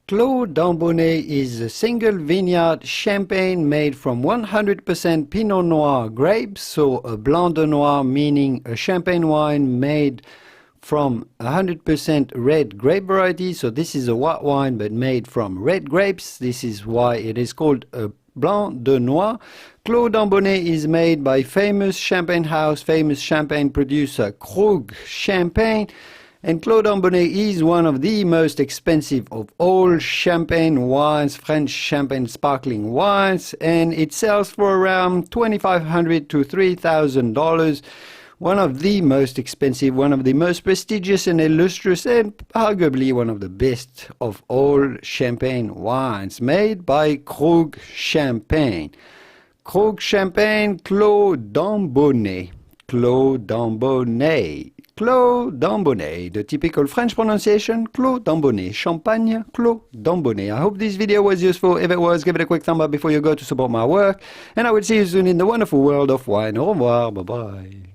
Clos d'Ambonnet is a single vineyard champagne made from 100% Pinot Noir grapes, so a Blanc de Noir meaning a champagne wine made from 100% red grape variety. So this is a white wine but made from red grapes. This is why it is called a Blanc de Noir. Clos d'Ambonnet is made by famous champagne house, famous champagne producer Krug Champagne. And Clos d'Ambonnet is one of the most expensive of all champagne wines, French champagne sparkling wines, and it sells for around $2,500 to $3,000. One of the most expensive, one of the most prestigious and illustrious, and arguably one of the best of all champagne wines, made by Krug Champagne. Krug Champagne, Clos d'Ambonnet. Clos d'Ambonnet. Clos d'Ambonnet, the typical French pronunciation, Clos d'Ambonnet, Champagne, Clos d'Ambonnet. I hope this video was useful. If it was, give it a quick thumb up before you go to support my work. And I will see you soon in the wonderful world of wine. Au revoir, bye-bye.